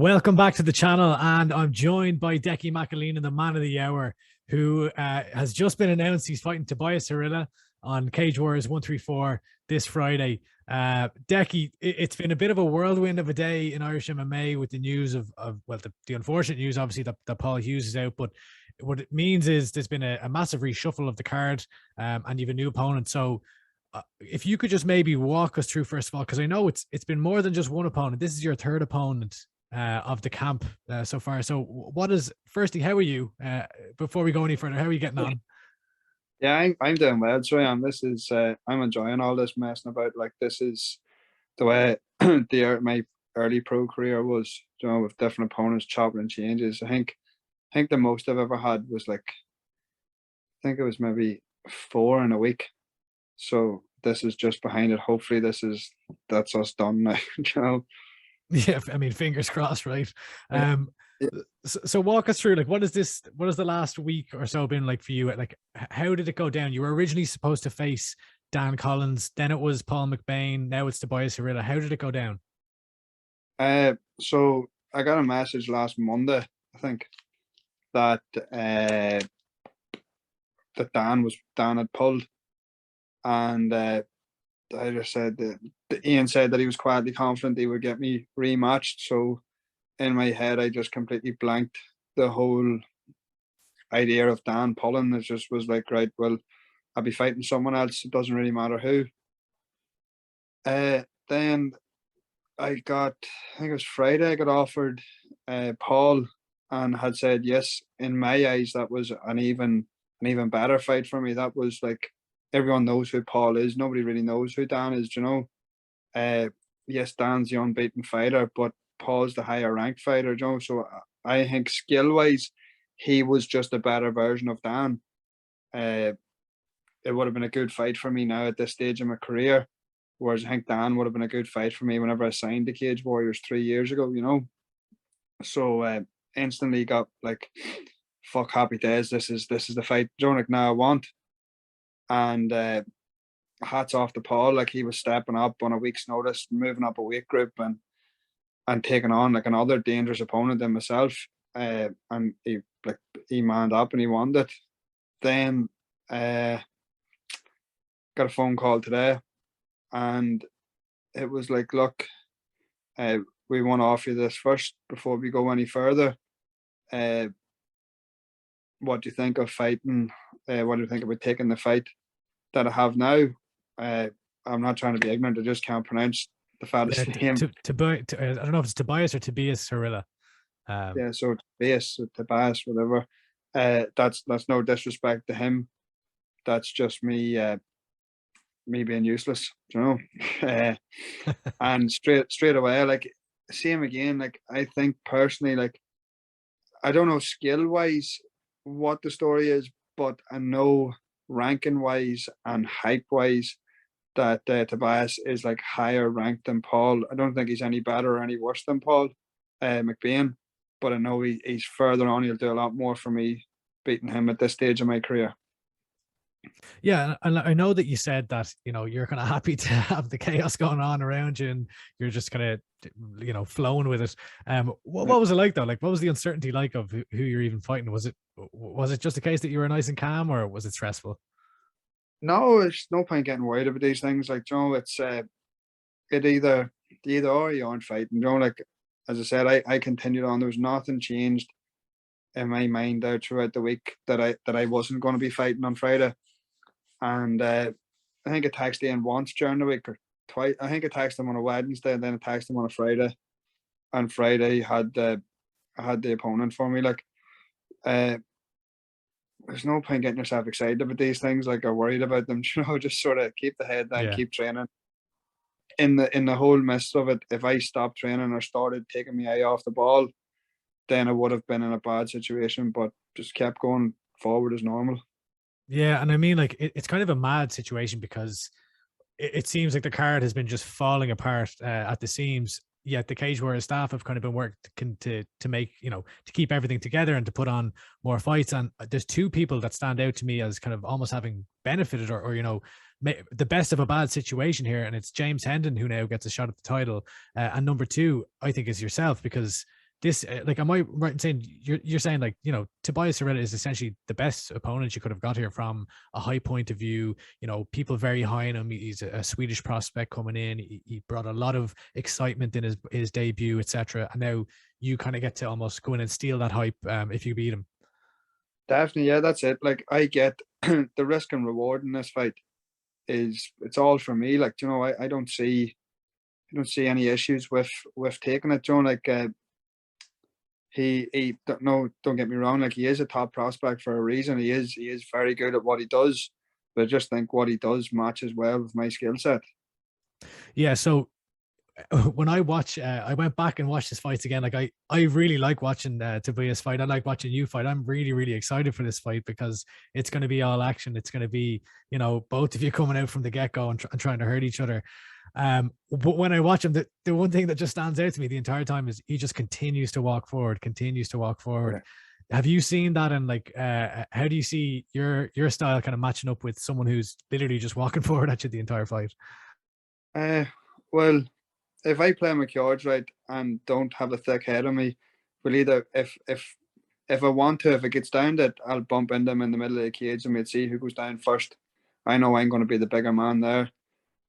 Welcome back to the channel, and I'm joined by Decky McAleenan, the man of the hour, who has just been announced he's fighting Tobias Harila on Cage Warriors 134 this Friday. Decky, it's been a bit of a whirlwind of a day in Irish MMA with the news of the unfortunate news, obviously, that Paul Hughes is out. But what it means is there's been a massive reshuffle of the card, and you have a new opponent. So if you could just maybe walk us through, first of all, because I know it's been more than just one opponent. This is your third opponent of the camp so far. So firstly, how are you? Before we go any further, how are you getting on? Yeah, I'm doing well. So I am. This is I'm enjoying all this messing about. Like, this is the way my early pro career was, with different opponents, chopping and changes. I think the most I've ever had was I think it was maybe 4 in a week. So this is just behind it. Hopefully that's us done now. Yeah, I mean, fingers crossed, right? Yeah. So walk us through, what is the last week or so been like for you? How did it go down? You were originally supposed to face Dan Collins, then it was Paul McBain, now it's Tobias Harila. How did it go down? So I got a message last Monday, I think, that that Dan had pulled, and I just said that Ian said that he was quietly confident he would get me rematched. So in my head, I just completely blanked the whole idea of Dan pulling. It just was like, right, well, I'll be fighting someone else. It doesn't really matter who. Then I think it was Friday, I got offered Paul, and had said yes. In my eyes, that was an even better fight for me. That was like, everyone knows who Paul is. Nobody really knows who Dan is, yes, Dan's the unbeaten fighter, but Paul's the higher ranked fighter, So I think skill wise, he was just a better version of Dan. It would have been a good fight for me now at this stage of my career, whereas I think Dan would have been a good fight for me whenever I signed the Cage Warriors 3 years ago, So instantly got like, fuck, happy days. This is the fight, now I want. And hats off to Paul. Like, he was stepping up on a week's notice, moving up a weight group, and taking on like another dangerous opponent than myself. And he manned up and he won it. Then got a phone call today, and it was like, look, we want to offer you this first before we go any further. What do you think of fighting? What do you think about taking the fight that I have now? I'm not trying to be ignorant. I just can't pronounce the father's name. I don't know if it's Tobias or Tobias Harila. Yeah, so Tobias, whatever. That's no disrespect to him. That's just me being useless, and straight away, like, same again. Like, I think personally, like, I don't know skill wise what the story is, but I know ranking wise and hype wise that Tobias is like higher ranked than Paul. I don't think he's any better or any worse than Paul McBain, but I know he's further on. He'll do a lot more for me beating him at this stage of my career. Yeah, and I know that you said that you're kind of happy to have the chaos going on around you, and you're just kind of flowing with it. What was it like though? Like, what was the uncertainty like of who you're even fighting? Was it just a case that you were nice and calm, or was it stressful? No, it's no point getting worried about these things. Like, it's it either or you aren't fighting. Like, as I said, I continued on. There was nothing changed in my mind there throughout the week that I wasn't going to be fighting on Friday. And I think I texted Ian once during the week, or twice. I think I texted him on a Wednesday, and then I texted him on a Friday. And Friday I had the opponent for me. Like, there's no point getting yourself excited about these things, like, or worried about them. Just sort of keep the head down, keep training. In the whole midst of it, if I stopped training or started taking my eye off the ball, then I would have been in a bad situation. But just kept going forward as normal. Yeah, and I mean, like, it's kind of a mad situation because it seems like the card has been just falling apart at the seams. Yet the Cage Warriors staff have kind of been working to make, to keep everything together and to put on more fights. And there's two people that stand out to me as kind of almost having benefited or the best of a bad situation here. And it's James Hendon, who now gets a shot at the title. And number two, I think, is yourself, because this, like, am I right in saying you're saying, like, you know, Tobias Harila is essentially the best opponent you could have got here from a high point of view? You know, people very high on him. He's a Swedish prospect coming in. He brought a lot of excitement in his debut, etc. And now you kind of get to almost go in and steal that hype if you beat him. Definitely, yeah, that's it. Like, I get the risk and reward in this fight it's all for me. Like, you know, I don't see any issues with taking it. You know, like, he don't get me wrong. Like, he is a top prospect for a reason. He is very good at what he does, but I just think what he does matches well with my skill set. Yeah. So when I watch, I went back and watched his fights again. Like, I really like watching Tobias fight. I like watching you fight. I'm really, really excited for this fight because it's going to be all action. It's going to be, you know, both of you coming out from the get go and trying to hurt each other. But when I watch him, the one thing that just stands out to me the entire time is he just continues to walk forward, continues to walk forward. Yeah. Have you seen that? And like, how do you see your style kind of matching up with someone who's literally just walking forward at you the entire fight? Well, if I play my cards right and don't have a thick head on me, will either if I want to, if it gets down to it, I'll bump into them in the middle of the cage and we'll see who goes down first. I know I'm going to be the bigger man there,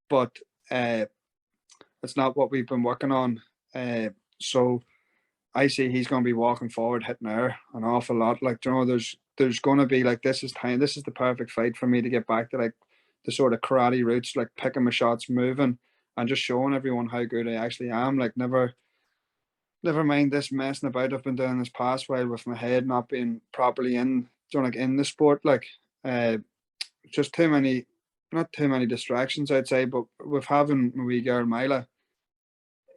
but it's not what we've been working on. So I see he's going to be walking forward, hitting air an awful lot. Like, you know, there's going to be, like, this is the perfect fight for me to get back to, like, the sort of karate roots, like picking my shots, moving, and just showing everyone how good I actually am. Like, never mind this messing about I've been doing this past while with my head not being properly in, you know, like, in the sport. Like, just not too many distractions, I'd say. But with having my wee girl Mila,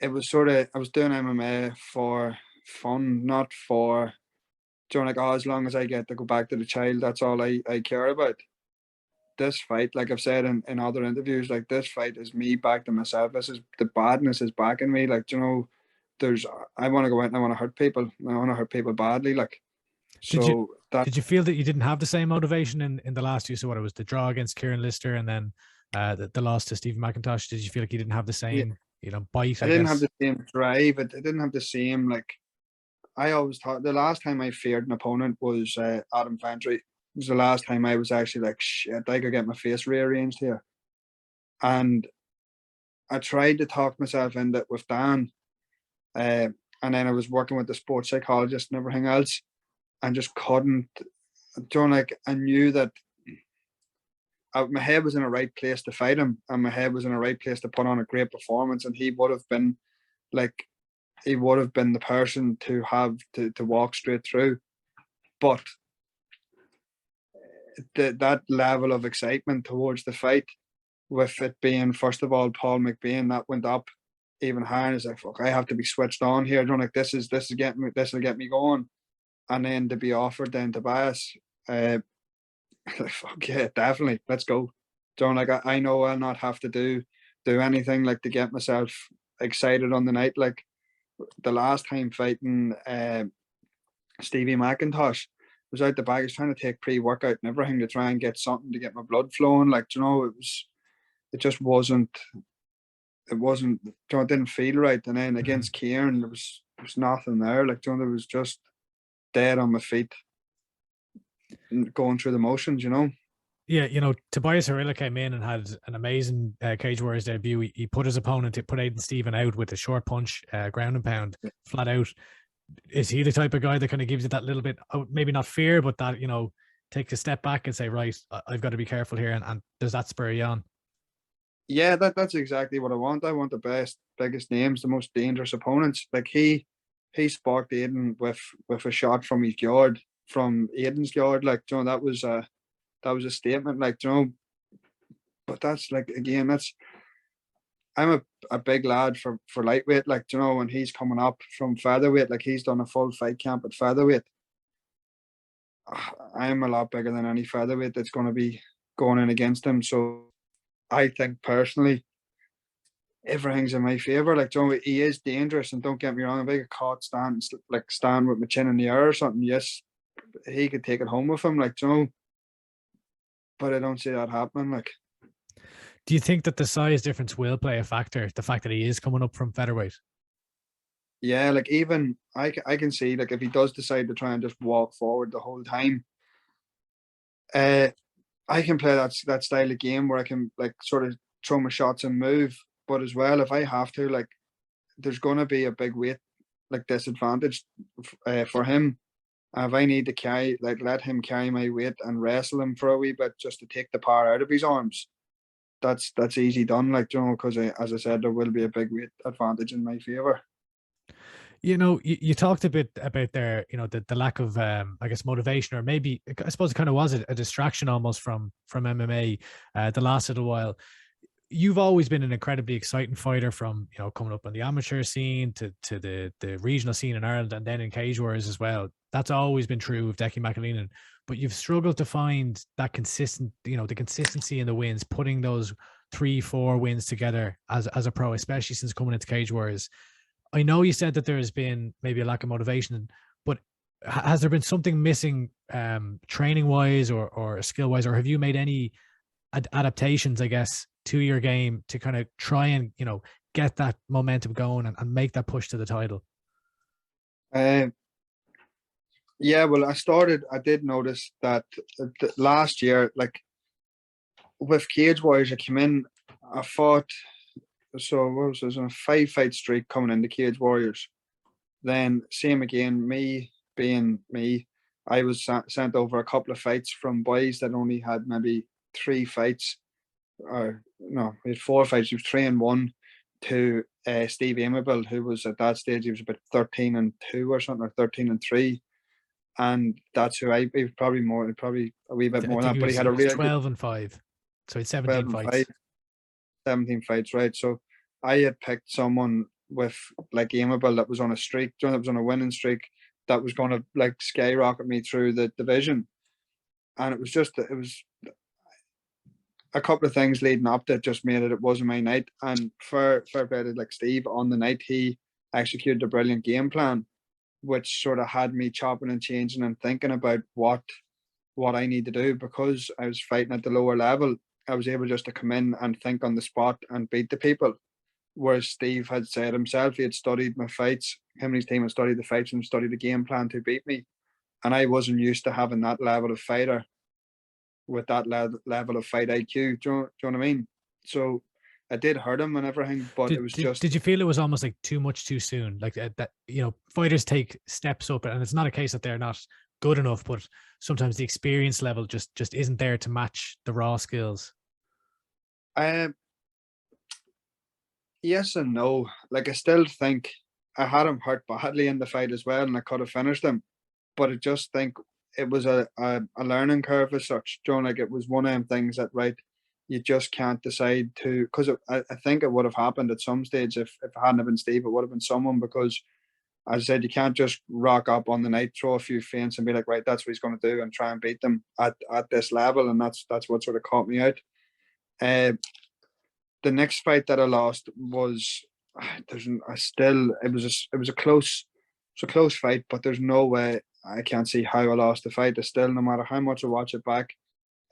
it was sort of, I was doing MMA for fun, not for, you know, like, oh, as long as I get to go back to the child, that's all I care about. This fight, like I've said in other interviews, like, this fight is me back to myself. This is, the badness is back in me. Like, you know, I want to go out and I want to hurt people. I want to hurt people badly. Like, so did you feel that you didn't have the same motivation in the last two? So what, it was the draw against Kieran Lister and then the loss to Stephen McIntosh. Did you feel like you didn't have the same, you know, bite? I didn't have the same drive. I didn't have the same, like, I always thought the last time I feared an opponent was Adam Fentry. It was the last time I was actually like, shit, I could get my face rearranged here. And I tried to talk myself into it with Dan. And then I was working with the sports psychologist and everything else, and just couldn't. John, like, I knew that my head was in the right place to fight him, and my head was in the right place to put on a great performance, and he would have been the person to have to walk straight through. But that level of excitement towards the fight, with it being, first of all, Paul McBain, that went up even higher. It's like, fuck, I have to be switched on here. John, like, this will get me going. And then to be offered then Tobias, fuck yeah, definitely, let's go. John, like, I know I'll not have to do anything, like, to get myself excited on the night. Like, the last time fighting Stevie McIntosh, was out the back. I was trying to take pre-workout and everything to try and get something to get my blood flowing. Like, you know, it just wasn't, you know, it didn't feel right. And then against Kieran, there was nothing there. Like, you know, there was just dead on my feet, going through the motions, you know. Yeah, you know, Tobias Harila came in and had an amazing Cage Warriors debut. He put his opponent, he put Aidan Stephen out with a short punch, ground and pound, flat out. Is he the type of guy that kind of gives you that little bit, maybe not fear, but that, you know, take a step back and say, right, I've got to be careful here, and does that spur you on? Yeah, that's exactly what I want. I want the best, biggest names, the most dangerous opponents. Like, he sparked Aidan with a shot from his guard, from Aidan's guard. Like, you know, that was a statement. Like, you know, but that's, like, again, I'm a big lad for lightweight. Like, you know, when he's coming up from featherweight, like, he's done a full fight camp at featherweight. I'm a lot bigger than any featherweight that's going to be going in against him. So I think personally, everything's in my favour. Like, you know, he is dangerous, and don't get me wrong, if I get caught stand with my chin in the air or something, yes, he could take it home with him. Like, you know, but I don't see that happening. Like, do you think that the size difference will play a factor? The fact that he is coming up from featherweight? yeah, like even I can see like if he does decide to try and just walk forward the whole time, uh, I can play that style of game where I can like sort of throw my shots and move. But as well, if I have to, like, there's going to be a big weight like disadvantage for him. If I need to carry, like, let him carry my weight and wrestle him for a wee bit just to take the power out of his arms, that's easy done. Like, you know, because as I said, there will be a big weight advantage in my favor. You know, you talked a bit about there, you know, the lack of, I guess, motivation, or maybe I suppose it kind of was a distraction almost from MMA the last little while. You've always been an incredibly exciting fighter, from, you know, coming up on the amateur scene to the regional scene in Ireland, and then in Cage Warriors as well. That's always been true of Decky McAleenan. But you've struggled to find that consistent, you know, the consistency in the wins, putting those 3, 4 wins together as a pro, especially since coming into Cage Warriors. I know you said that there has been maybe a lack of motivation, but has there been something missing, training wise or skill wise, or have you made any adaptations, I guess, to your game to kind of try and, you know, get that momentum going and make that push to the title? Uh, yeah, well, I did notice that last year, like with Cage Warriors, I came in, I fought, so what was this, on a 5 fight streak coming into Cage Warriors. Then same again, me being me, I was sent over a couple of fights from boys that only had maybe 3 fights, or no, we had 4 fights. He was 3-1 to Steve Amable, who was at that stage, he was about 13-2 or something, or 13-3, and that's who he was probably more, probably a wee bit I more think than that, but he had a was really good 12-5, so it's 12 17 and fights. 5, 17 fights, right? So I had picked someone with like Amable that was on a streak, that was on a winning streak, that was going to like skyrocket me through the division, and it was a couple of things leading up that just made it wasn't my night. And fair play to like Steve, on the night he executed a brilliant game plan, which sort of had me chopping and changing and thinking about what I need to do, because I was fighting at the lower level. I was able just to come in and think on the spot and beat the people. Whereas Steve had said himself, he had studied my fights, him and his team had studied the fights and studied the game plan to beat me. And I wasn't used to having that level of fighter with that level of fight IQ. Do you know what I mean? So it did hurt him and everything, but it Did, was did, just, did you feel it was almost like too much too soon? Like that, you know, fighters take steps up, and it's not a case that they're not good enough, but sometimes the experience level just isn't there to match the raw skills. uh, yes and no. Like, I still think I had him hurt badly in the fight as well, and I could have finished him. But I just think it was a learning curve as such. Joe, like, it was one of them things that, right, you just can't decide to, because I think it would have happened at some stage if it hadn't have been Steve, it would have been someone, because as I said, you can't just rock up on the night, throw a few feints and be like, right, that's what he's going to do, and try and beat them at this level. And that's what sort of caught me out. Uh, the next fight that I lost was, I still, it was a close fight, but there's no way, I can't see how I lost the fight. I still, no matter how much I watch it back,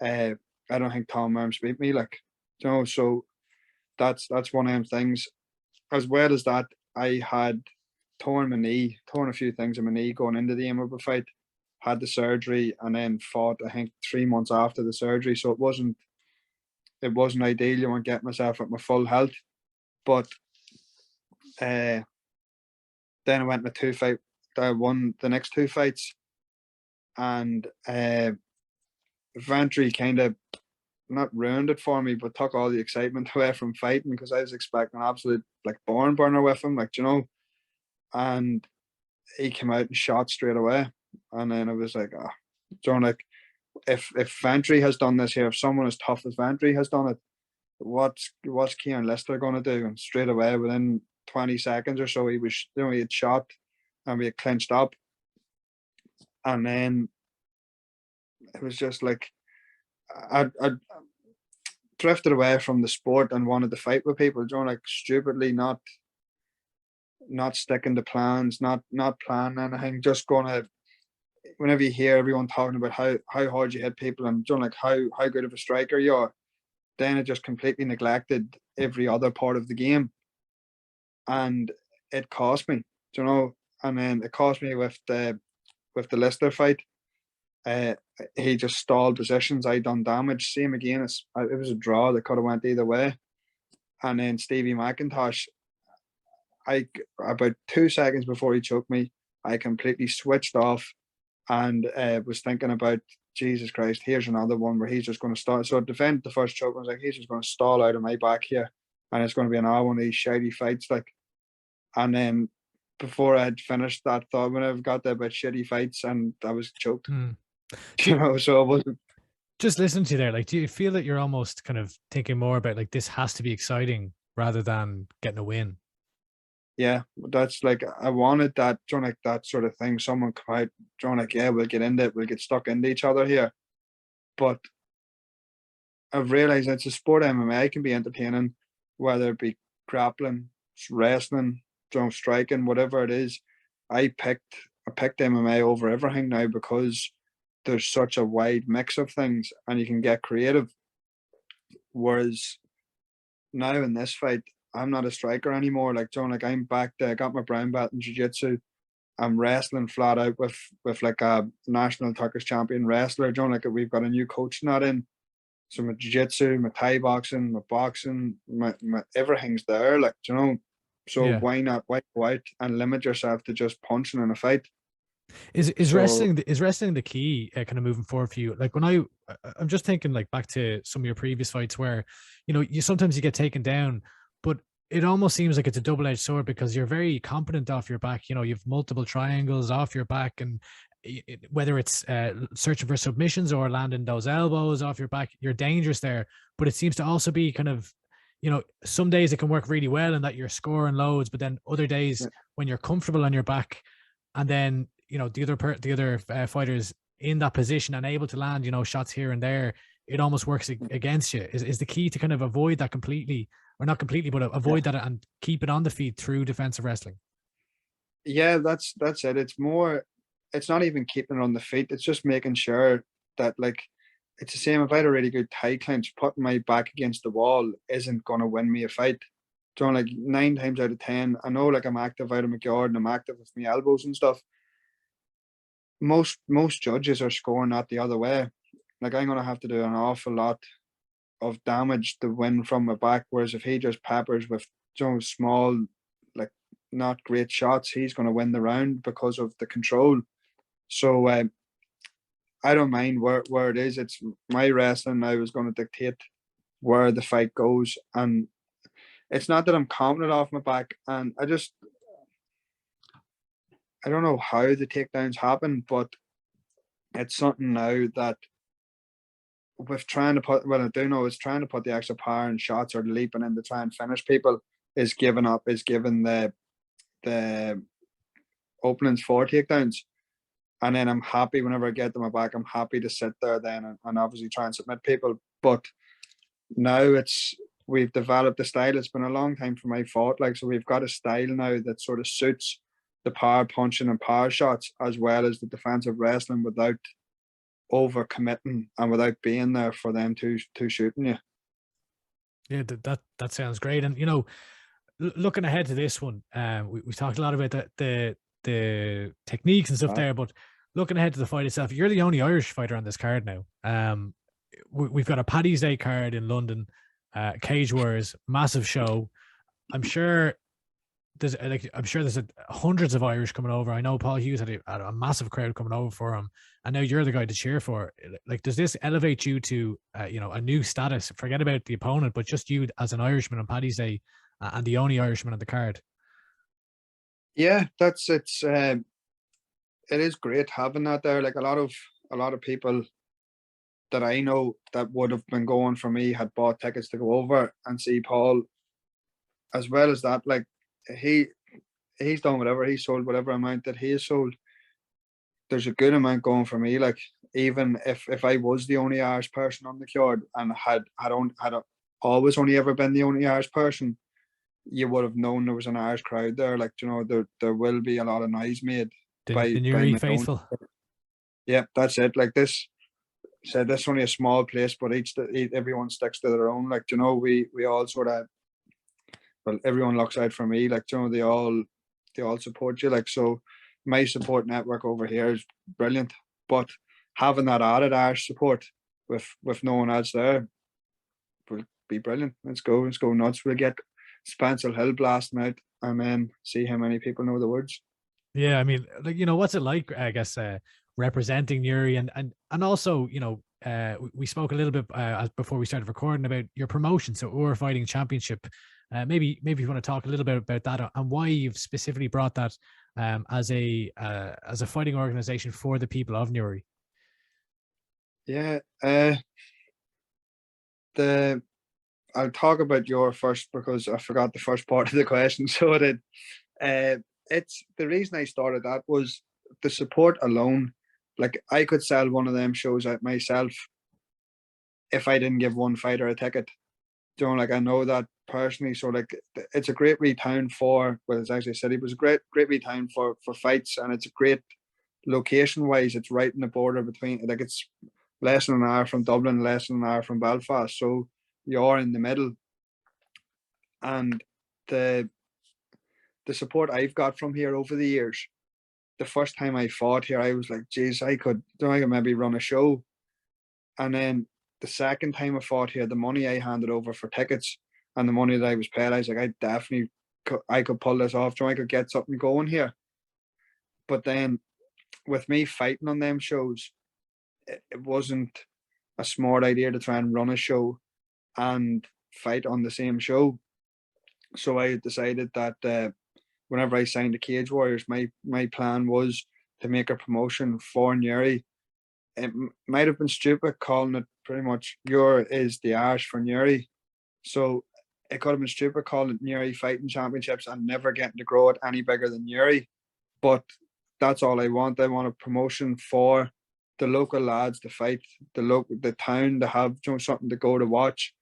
uh, I don't think Tom Arms beat me. Like, you know, so that's one of them things. As well as that, I had torn my knee, torn a few things in my knee going into the Amable fight. Had the surgery and then fought, I think, 3 months after the surgery. So it wasn't ideal. You weren't getting myself at my full health. But then I went in a 2 fight. I won the next 2 fights, and Vantry kind of not ruined it for me, but took all the excitement away from fighting, because I was expecting an absolute like barn burner with him, like, you know. And he came out and shot straight away, and then I was like, ah, oh. So like, if Vantry has done this here, if someone as tough as Vantry has done it, what's Kieran Lister going to do? And straight away, within 20 seconds or so, he was, you know, he had shot, and we had clinched up, and then it was just like I drifted away from the sport and wanted to fight with people, you know, like stupidly not sticking to plans, not planning anything, just gonna, whenever you hear everyone talking about how hard you hit people and, you know, like how good of a striker you are, then it just completely neglected every other part of the game, and it cost me. you know. And then it cost me with the Lister fight. He just stalled positions. I done damage. Same again. It was a draw that could have went either way. And then Stevie McIntosh, about 2 seconds before he choked me, I completely switched off and was thinking about, Jesus Christ, here's another one where he's just going to start. So I defended the first choke. I was like, he's just going to stall out of my back here, and it's going to be another one of these shitty fights. Like, and then before I'd finished that thought, when I've got there about shitty fights, and I was choked. You know, so it wasn't. Just listening to you there, like, do you feel that you're almost kind of thinking more about like this has to be exciting rather than getting a win? Yeah, that's like, I wanted that, you know, like that sort of thing. Someone come out, you know, like, yeah, we'll get into it, we'll get stuck into each other here. But I've realized it's a sport. MMA can be entertaining, whether it be grappling, wrestling, you know, striking, whatever it is. I picked MMA over everything now because there's such a wide mix of things and you can get creative. Whereas now in this fight, I'm not a striker anymore. Like, John, like, I'm back there. I got my brown belt in jiu-jitsu. I'm wrestling flat out with like a national Turkish champion wrestler. John, like, we've got a new coach not in. So my jiu-jitsu, my Thai boxing, my boxing, my everything's there. Like, you know. So Yeah. why not go out and limit yourself to just punching in a fight? Is wrestling the key kind of moving forward for you? Like, when I'm just thinking like back to some of your previous fights where, you know, you sometimes get taken down, but it almost seems like it's a double-edged sword because you're very competent off your back. You know, you've multiple triangles off your back, and whether it's searching for submissions or landing those elbows off your back, you're dangerous there. But it seems to also be kind of, you know, some days it can work really well and that you're scoring loads, but then other days when you're comfortable on your back, and then, you know, the other fighters in that position and able to land, you know, shots here and there, it almost works against you. Is the key to kind of avoid that completely, or not completely, but avoid that and keep it on the feet through defensive wrestling? Yeah, that's it. It's more, it's not even keeping it on the feet. It's just making sure that, like, it's the same. If I had a really good tie clinch, putting my back against the wall isn't going to win me a fight. So, like, 9 times out of 10, I know, like, I'm active out of my guard and I'm active with my elbows and stuff. Most judges are scoring that the other way. Like, I'm going to have to do an awful lot of damage to win from my back. Whereas if he just peppers with, you know, small, like, not great shots, he's going to win the round because of the control. So I don't mind where it is. It's my wrestling now is going to dictate where the fight goes. And it's not that I'm confident off my back. And I don't know how the takedowns happen, but it's something now that with trying to put, well, I do know is trying to put the extra power and shots or leaping in to try and finish people is giving the openings for takedowns. And then I'm happy whenever I get to my back, I'm happy to sit there then and obviously try and submit people. But now we've developed a style. It's been a long time for my fault. Like, so we've got a style now that sort of suits the power punching and power shots as well as the defensive wrestling without over committing and without being there for them to shooting you. Yeah, that sounds great. And, you know, looking ahead to this one, we talked a lot about the techniques and stuff there, but looking ahead to the fight itself, you're the only Irish fighter on this card now. We've got a Paddy's Day card in London, Cage Wars, massive show. I'm sure there's hundreds of Irish coming over. I know Paul Hughes had a massive crowd coming over for him, and now you're the guy to cheer for. Like, does this elevate you to you know, a new status? Forget about the opponent, but just you as an Irishman on Paddy's Day, and the only Irishman on the card. Yeah, it is great having that there. Like, a lot of people that I know that would have been going for me had bought tickets to go over and see Paul. As well as that, like, he's done whatever, he sold whatever amount that he has sold. There's a good amount going for me. Like, even if I was the only Irish person on the card and had always only ever been the only Irish person, you would have known there was an Irish crowd there. Like, you know, there will be a lot of noise made The Newry faithful. Yeah, that's it. Like, this is only a small place, but everyone sticks to their own. Like, you know, we all sort of, well, everyone looks out for me. Like, you know, all support you. Like, so my support network over here is brilliant, but having that added Irish support with no one else there will be brilliant. Let's go nuts. We'll get Spencer Hill blasting out and then see how many people know the words. Yeah, I mean, like, what's it like, I guess, representing Newry, and also, we spoke a little bit before we started recording about your promotion, so Ur Fighting Championship. Maybe you want to talk a little bit about that and why you've specifically brought that as a fighting organization for the people of Newry. Yeah, I'll talk about your first because I forgot the first part of the question. So I did. It's the reason I started that was the support alone. Like, I could sell one of them shows out myself if I didn't give one fighter a ticket. Like, I know that personally. So like, it's a great wee town for, well, it's actually a city, but it's a great wee town for fights, and it's a great location wise. It's right in the border between, like, it's less than an hour from Dublin, less than an hour from Belfast. So you're in the middle, and the support I've got from here over the years. The first time I fought here, I was like, geez, I could maybe run a show. And then the second time I fought here, the money I handed over for tickets and the money that I was paid, I was like, I could pull this off. I could get something going here. But then with me fighting on them shows, it wasn't a smart idea to try and run a show and fight on the same show. So I decided that whenever I signed the Cage Warriors, my plan was to make a promotion for Newry. It might have been stupid calling it pretty much Ur is the Irish for Newry. So it could have been stupid calling it Newry Fighting Championships and never getting to grow it any bigger than Newry. But that's all I want. I want a promotion for the local lads to fight, the town to have something to go to watch.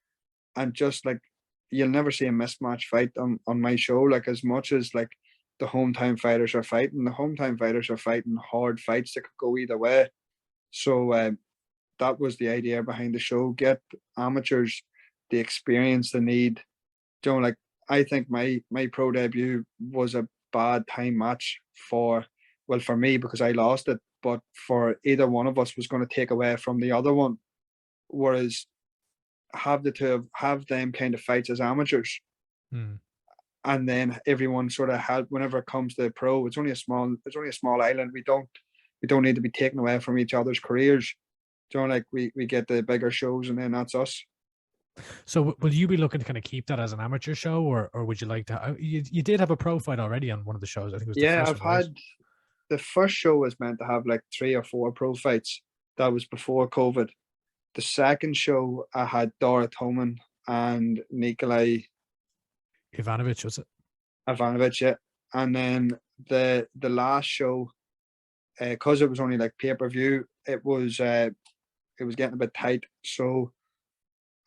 And just like, you'll never see a mismatch fight on my show. Like, as much as like the hometown fighters are fighting hard fights that could go either way. So that was the idea behind the show. Get amateurs the experience they need. Like, I think my pro debut was a bad time match for me because I lost it, but for either one of us was going to take away from the other one. Whereas have them kind of fights as amateurs, and then everyone sort of had, whenever it comes to pro, it's only a small island. We don't need to be taken away from each other's careers. Like, we get the bigger shows, and then that's us. So will you be looking to kind of keep that as an amateur show, or would you like to? You did have a pro fight already on one of the shows. I think it was the first I've one, right? had the first show was meant to have like 3 or 4 pro fights. That was before COVID. The second show, I had Dora Toman and Nikolai Ivanovic, was it? Ivanovic, yeah. And then the last show, because it was only like pay-per-view, it was getting a bit tight. So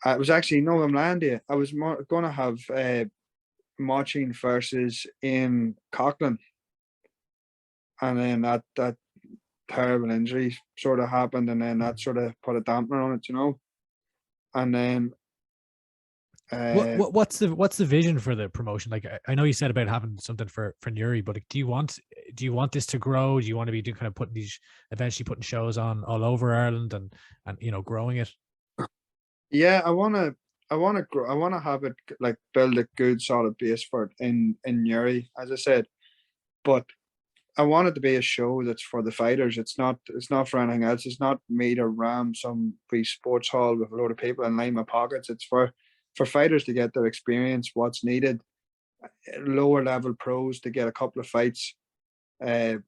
it was actually, no, I'm lying to you. I was going to have Mochin versus in Coughlin. And then that terrible injury sort of happened, and then that sort of put a dampener on it, And then what's the vision for the promotion? Like, I know you said about having something for Newry, but do you want this to grow? Do you want to be kind of eventually putting shows on all over Ireland and growing it? Yeah, I want to grow. I want to have it, like, build a good solid base for it in Newry, as I said, but I want it to be a show that's for the fighters. It's not for anything else. It's not me to ram some free sports hall with a load of people and line my pockets. It's for fighters to get their experience, what's needed, lower level pros to get a couple of fights, and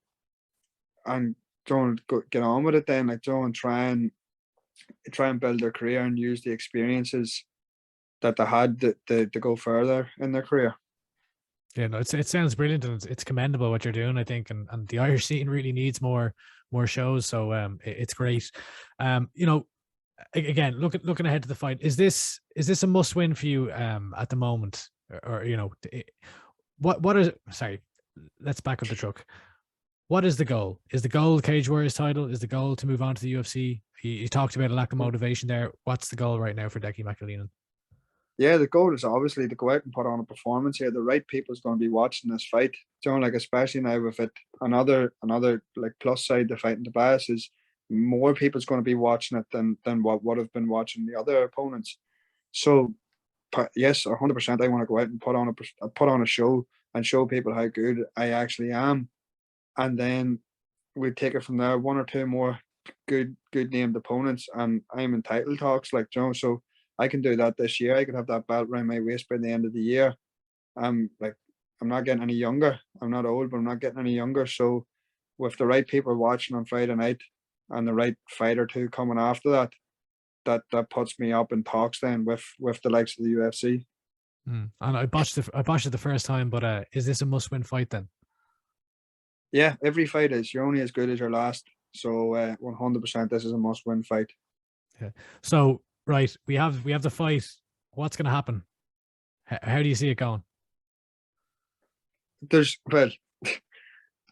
don't get on with it. Then, like, don't try and build their career and use the experiences that they had to go further in their career. Yeah, no, it sounds brilliant, and it's commendable what you're doing, I think, and the Irish scene really needs more shows. So it's great. Again, looking ahead to the fight, is this a must win for you at the moment, or what is, sorry, let's back up the truck. What is the goal? Is the goal the Cage Warriors title? Is the goal to move on to the UFC? You talked about a lack of motivation there. What's the goal right now for Decky McAleenan? Yeah, the goal is obviously to go out and put on a performance here. The right people's going to be watching this fight. You know, like especially now with it, another like plus side to fighting Tobias is more people's going to be watching it than what would have been watching the other opponents. So yes, 100%. I want to go out and put on a show and show people how good I actually am, and then we take it from there. One or two more good named opponents, and I'm in title talks, like, you know, so I can do that this year. I could have that belt around my waist by the end of the year. Like, I'm not getting any younger. I'm not old, but I'm not getting any younger. So with the right people watching on Friday night and the right fight or two coming after that, that puts me up in talks then with the likes of the UFC. And I botched it the first time, but is this a must-win fight then? Yeah, every fight is. You're only as good as your last. So 100%, this is a must-win fight. Yeah. So right, we have the fight. What's going to happen? How do you see it going?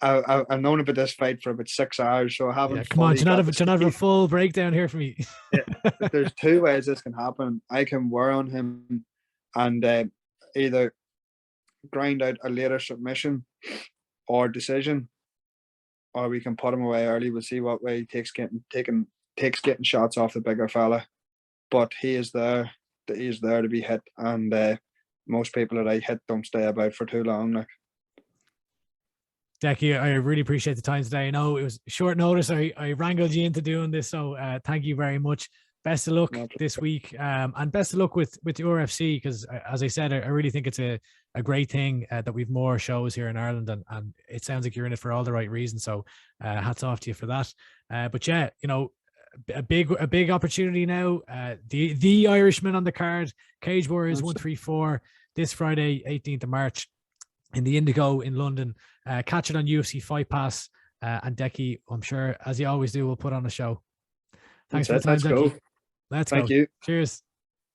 I've known about this fight for about 6 hours, so I haven't. Yeah, come on, do you not have a full breakdown here for me? Yeah, there's two ways this can happen. I can wear on him and either grind out a later submission or decision, or we can put him away early. We'll see what way he takes getting shots off the bigger fella. But he is there to be hit, and most people that I hit don't stay about for too long. Like, Decky, I really appreciate the time today. I know it was short notice. I wrangled you into doing this, so thank you very much. Best of luck this week, and best of luck with the UFC, because as I said, I really think it's a great thing that we've more shows here in Ireland, and it sounds like you're in it for all the right reasons. So hats off to you for that. But yeah, you know, a big opportunity now. The Irishman on the card, Cage Warriors 134 this Friday, 18th of March. In the Indigo in London. Catch it on UFC Fight Pass. And Decky, I'm sure, as you always do, we'll put on a show. Thanks for the time, Decky. Let's go. Thank you. Cheers.